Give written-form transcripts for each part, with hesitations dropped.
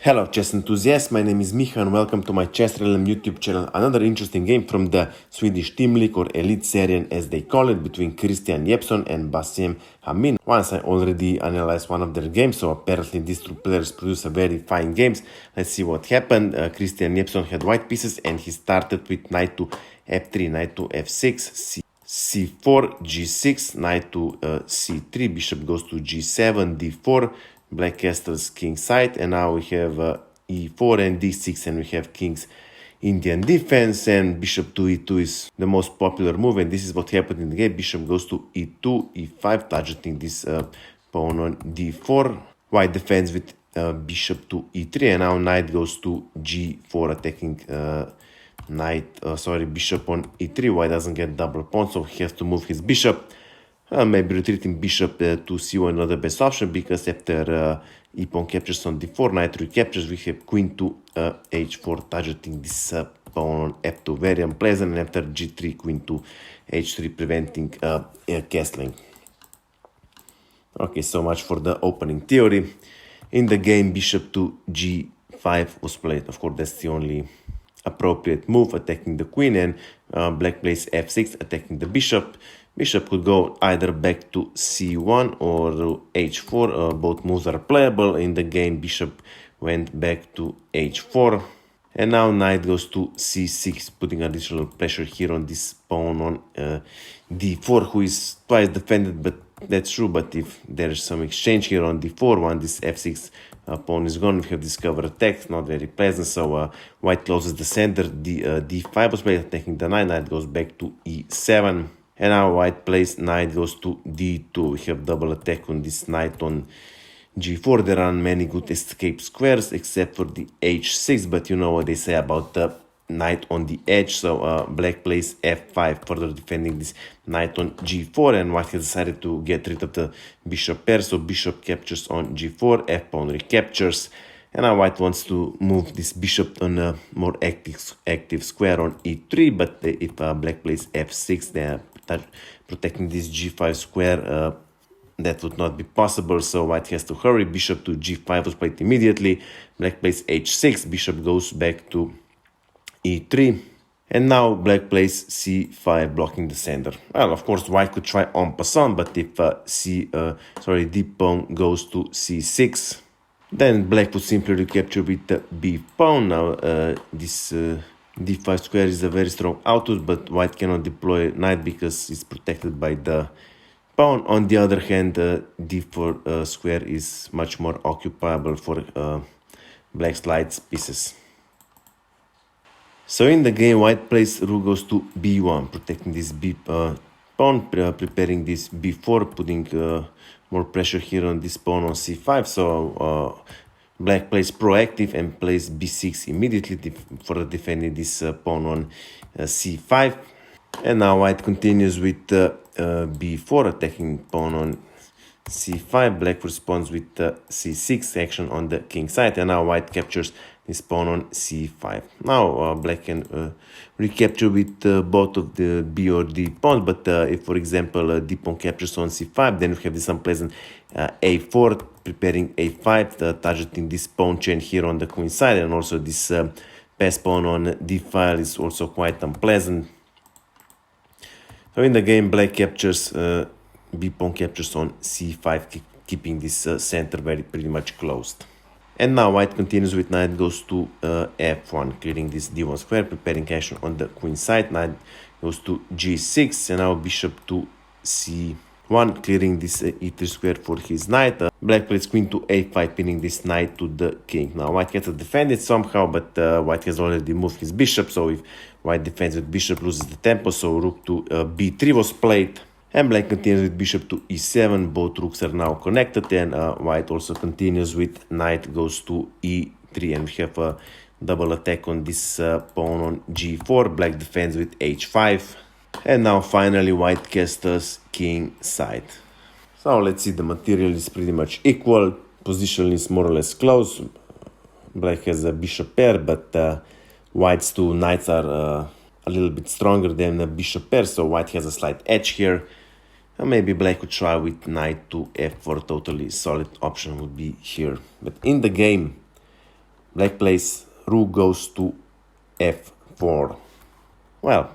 Hello chess enthusiasts, my name is Miha and welcome to my chessrealm YouTube channel. Another interesting game from the Swedish Team League, or Elitserien as they call it, between Christian Jepson and Bassem Amin. Once I already analyzed one of their games, so apparently these two players produce a very fine games. Let's see what happened. Christian Jepson had white pieces and he started with knight to f3, knight to f6, c4, g6, knight to c3, bishop goes to g7, d4, black castles king side, and now we have e4 and d6, and we have king's Indian defense, and bishop to e2 is the most popular move, and this is what happened in the game. Bishop goes to e2, e5, targeting this pawn on d4. White defends with bishop to e3, and now knight goes to g4, attacking bishop on e3. White doesn't get double pawn, so he has to move his bishop. Maybe retreating bishop to c1, another best option, because after e-pawn captures on d4, knight recaptures, we have queen to h4, targeting this pawn on f2, very unpleasant, and after g3, queen to h3, preventing castling. Okay, so much for the opening theory. In the game, bishop to g5 was played. Of course, that's the only appropriate move, attacking the queen, and black plays f6, attacking the bishop. Bishop could go either back to c1 or h4. Both moves are playable. In the game, bishop went back to h4. And now knight goes to c6, putting additional pressure here on this pawn on d4, who is twice defended, but that's true. But if there's some exchange here on d4, when this f6 pawn is gone, we have discovered attack, not very pleasant. So white closes the center, d5 was played, attacking the knight. Knight goes back to e7. And now white plays knight goes to d2. We have double attack on this knight on g4. There aren't many good escape squares except for the h6, but you know what they say about the knight on the edge. So black plays f5, further defending this knight on g4, and white has decided to get rid of the bishop pair. So bishop captures on g4, f-pawn recaptures, and now white wants to move this bishop on a more active square on e3, but if black plays f6, they are protecting this g5 square. That would not be possible, so white has to hurry. Bishop to g5 was played immediately. Black plays h6, bishop goes back to e3, and now black plays c5, blocking the center. Well, of course, white could try en passant, but if d pawn goes to c6, then black would simply recapture with the b pawn. Now this d5 square is a very strong output, but white cannot deploy knight because it's protected by the pawn. On the other hand, d4 square is much more occupiable for black's light pieces. So in the game, white plays rook goes to b1, protecting this b pawn, preparing this b4, putting more pressure here on this pawn on c5. So black plays proactive and plays b6 immediately for defending this pawn on c5. And now white continues with b4, attacking pawn on c5. Black responds with c6 action on the king side, and now white captures this pawn on c5. Now black can recapture with both of the b or d pawns, but if, for example, d pawn captures on c5, then we have this unpleasant a4, preparing a5, targeting this pawn chain here on the queen side, and also this pass pawn on d5 is also quite unpleasant. So in the game, black captures, b pawn captures on c5, keeping this center pretty much closed. And now white continues with knight goes to f1, clearing this d1 square, preparing action on the queen side. Knight goes to g6, and now bishop to c1, clearing this e3 square for his knight. Black plays queen to a5, pinning this knight to the king. Now white gets to defend it somehow, but white has already moved his bishop, so if white defends with bishop, loses the tempo, so rook to b3 was played. And black continues with bishop to e7. Both rooks are now connected, and white also continues with knight goes to e3, and we have a double attack on this pawn on g4. Black defends with h5, and now finally white castles king side. So let's see, the material is pretty much equal, position is more or less close. Black has a bishop pair, but white's two knights are a little bit stronger than a bishop pair, so white has a slight edge here. Maybe black could try with knight to f4, totally solid option would be here. But in the game, Black plays rook goes to f4. Well,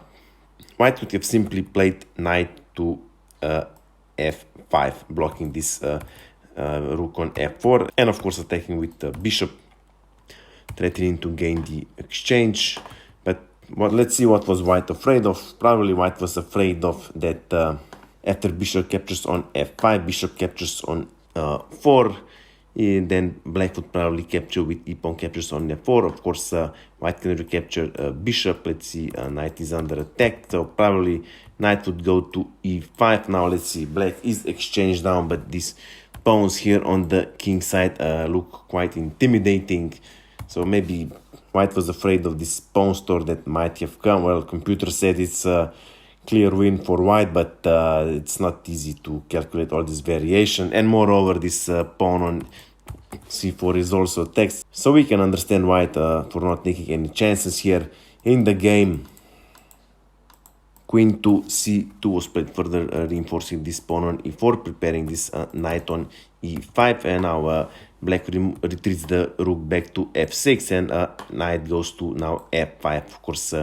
white would have simply played knight to f5, blocking this rook on f4, and of course attacking with the bishop, threatening to gain the exchange. But let's see what was white afraid of. Probably white was afraid of that after bishop captures on f5, bishop captures on 4, and then black would probably capture with e-pawn captures on f4. Of course, white can recapture bishop. Let's see, knight is under attack, so probably knight would go to e5. Now let's see, black is exchanged down, but these pawns here on the king side look quite intimidating. So maybe white was afraid of this pawn store that might have come. Well, computer said it's a clear win for white, but it's not easy to calculate all this variation. And moreover, this pawn on c4 is also text. So we can understand white for not taking any chances here. In the game, queen to c2 was played, further reinforcing this pawn on e4, preparing this knight on e5, and now black retreats the rook back to f6, and knight goes to now f5, of course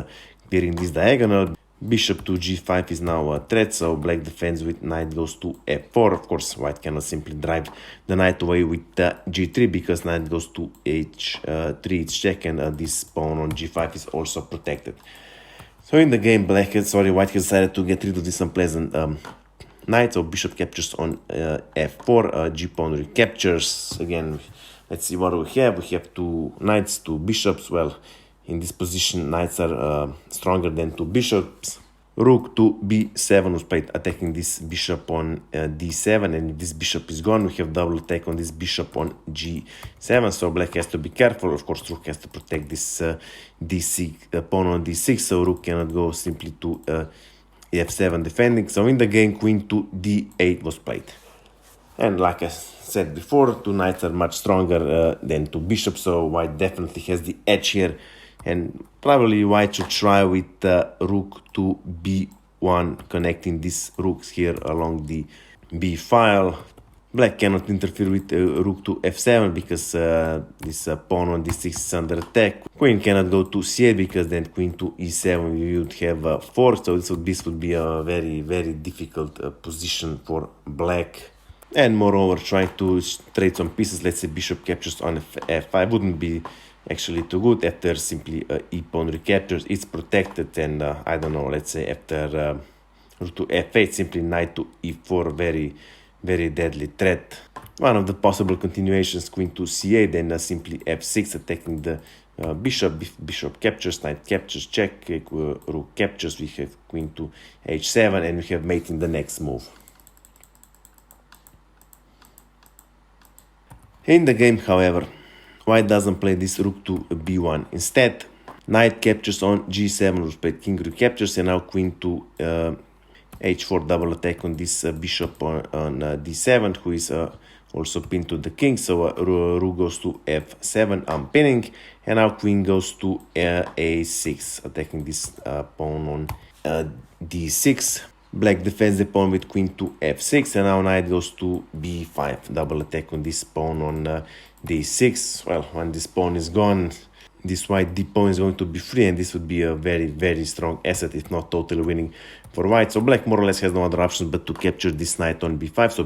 clearing this diagonal. Bishop to g5 is now a threat, so black defends with knight goes to f4. Of course, white cannot simply drive the knight away with g3, because knight goes to h3, it's check, and this pawn on g5 is also protected. So in the game, white has decided to get rid of this unpleasant knight, so bishop captures on f4, g-pawn recaptures. Again, let's see what we have. We have two knights, two bishops. Well, in this position, knights are stronger than two bishops. Rook to b7 was played, attacking this bishop on d7, and if this bishop is gone, we have double attack on this bishop on g7, so black has to be careful. Of course, rook has to protect this d6 pawn on d6, so rook cannot go simply to f7 defending. So in the game, queen to d8 was played, and like I said before, two knights are much stronger than two bishops, so white definitely has the edge here. And probably white should try with rook to b1, connecting these rooks here along the b file. Black cannot interfere with rook to f7 because this pawn on d6 is under attack. Queen cannot go to c8 because then queen to e7 we would have 4. So this would be a very, very difficult position for black. And moreover, trying to trade some pieces, let's say bishop captures on f5, wouldn't be actually too good. After simply e-pawn recaptures, it's protected, and I don't know, let's say after rook to f8, simply knight to e4, very, very deadly threat. One of the possible continuations, queen to c8, then simply f6, attacking the bishop. Bishop captures, knight captures, check, rook captures, we have queen to h7, and we have mate in the next move. In the game, however, white doesn't play this rook to b1. Instead, knight captures on g7, was played, king recaptures, and now queen to h4, double attack on this bishop on d7, who is also pinned to the king. So rook goes to f7, unpinning, and now queen goes to a6, attacking this pawn on d6. Black defends the pawn with queen to f6, and now knight goes to b5, double attack on this pawn on d6. Well, when this pawn is gone, this white d pawn is going to be free, and this would be a very, very strong asset, if not totally winning for white. So black more or less has no other option but to capture this knight on b5. So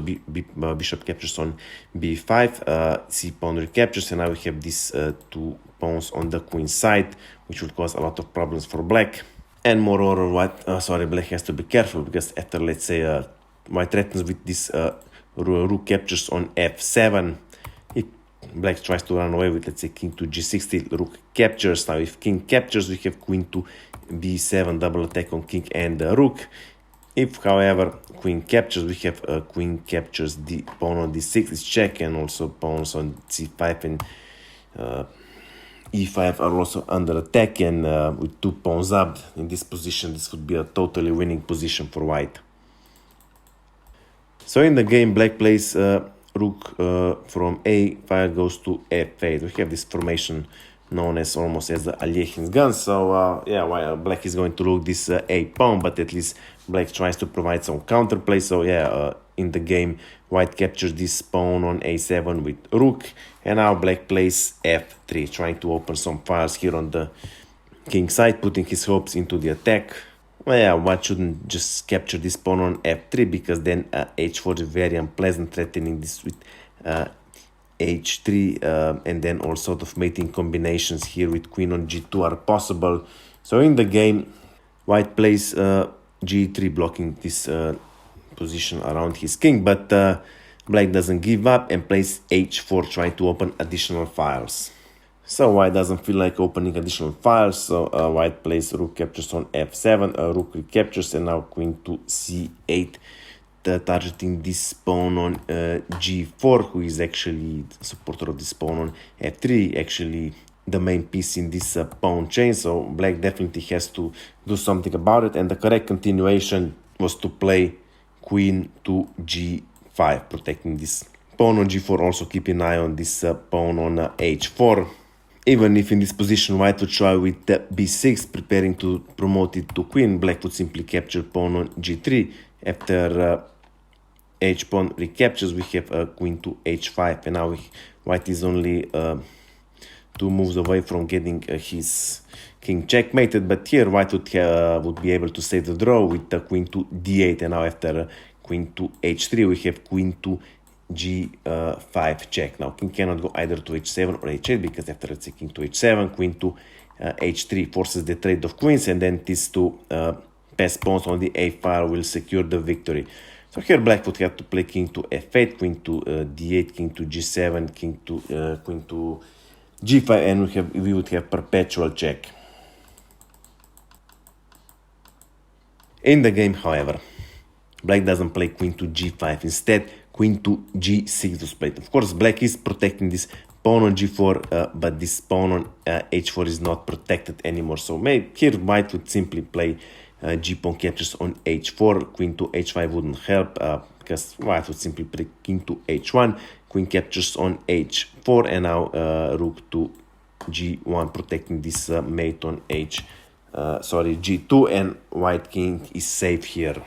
bishop captures on b5, c pawn recaptures, and now we have these two pawns on the queen side, which will cause a lot of problems for black. And moreover, black has to be careful, because after, let's say, white threatens with this rook captures on f7, if black tries to run away with, let's say, king to g6, still rook captures. Now if king captures, we have queen to b7, double attack on king and rook. If, however, queen captures, we have queen captures, the pawn on d6 is check, and also pawns on c5 and e5 are also under attack, and with two pawns up in this position, this would be a totally winning position for white. So in the game, black plays rook from a5 goes to f8. We have this formation known as almost as the Aljechin's gun. So while black is going to look this a pawn, but at least black tries to provide some counterplay. So in the game, white captures this pawn on a7 with rook, and now black plays f3, trying to open some files here on the king side, putting his hopes into the attack. Well, yeah, white shouldn't just capture this pawn on f3, because then h4 is very unpleasant, threatening this with h3, and then all sort of mating combinations here with queen on g2 are possible. So in the game, white plays g3, blocking this position around his king, but black doesn't give up and plays h4, trying to open additional files. So white doesn't feel like opening additional files, so white plays rook captures on f7, rook recaptures, and now queen to c8, targeting this pawn on g4, who is actually the supporter of this pawn on f3, actually the main piece in this pawn chain. So black definitely has to do something about it, and the correct continuation was to play queen to g5, protecting this pawn on g4, also keep an eye on this pawn on h4. Even if in this position white would try with b6, preparing to promote it to queen, black would simply capture pawn on g3. After h pawn recaptures, we have queen to h5, and now white is only 2 moves away from getting his king checkmated. But here white would be able to save the draw with queen to d8, and now after queen to h3, we have queen to g5 check. Now king cannot go either to h7 or h8, because after let's say king to h7, queen to h3 forces the trade of queens, and then these two pass pawns on the a file will secure the victory. So here black would have to play king to f8, queen to d8, king to g7, queen to g5, and we would have perpetual check. In the game, however, black doesn't play queen to g5. Instead, queen to g6 was played. Of course, black is protecting this pawn on g4, but this pawn on h4 is not protected anymore. So here white would simply play g pawn captures on h4. Queen to h5 wouldn't help, because white would simply play king to h1, queen captures on h4, and now rook to g1, protecting this mate on g2, and white king is safe here.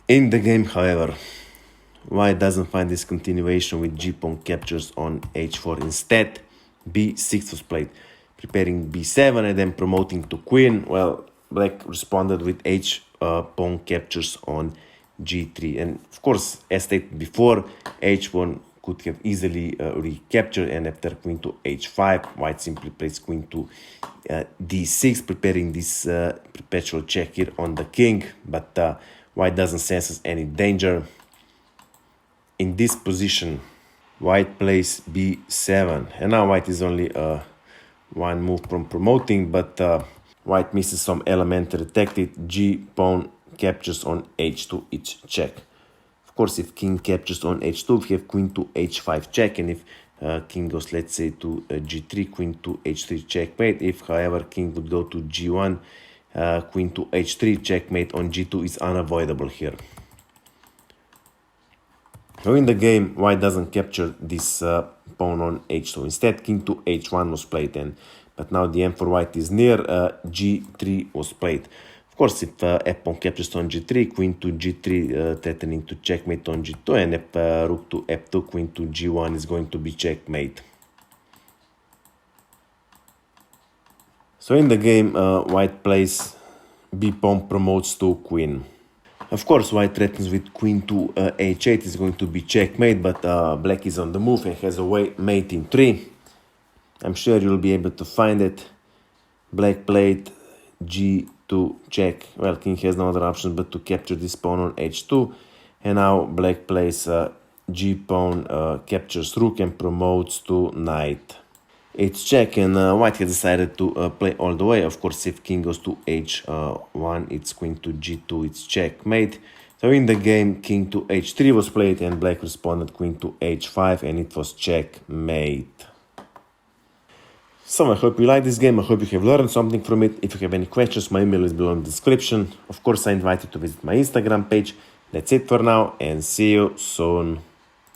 In the game, however, white doesn't find this continuation with g pawn captures on h4. Instead, b6 was played, preparing b7 and then promoting to queen. Well, black responded with h pawn captures on g3, and of course, as stated before, h1 could have easily recaptured, and after queen to h5, white simply plays queen to d6, preparing this perpetual check here on the king, but white doesn't sense any danger. In this position, white plays b7, and now white is only 1 move from promoting, but white misses some elementary tactic. G pawn captures on h2, it's check. Of course, if king captures on h2, we have queen to h5 check, and if king goes, let's say, to g3, queen to h3 checkmate. If, however, king would go to g1, queen to h3 checkmate on g2 is unavoidable here. So in the game, white doesn't capture this pawn on h2. Instead, king to h1 was played, but now the end for white is near. g3 was played. Of course, if f pawn captures on g3, queen to g3, threatening to checkmate on g2, and if rook to f2, queen to g1 is going to be checkmate. So in the game, white plays b pawn promotes to queen. Of course, white threatens with queen to h8 is going to be checkmate, but black is on the move and has a mate in 3. I'm sure you'll be able to find it. Black played g2 check. Well, king has no other option but to capture this pawn on h2, and now black plays g pawn captures rook and promotes to knight. It's check, and white has decided to play all the way. Of course, if king goes to h1, it's queen to g2, it's checkmate. So in the game, king to h3 was played, and black responded queen to h5, and it was checkmate. So I hope you like this game. I hope you have learned something from it. If you have any questions, my email is below in the description. Of course, I invite you to visit my Instagram page. That's it for now, and see you soon.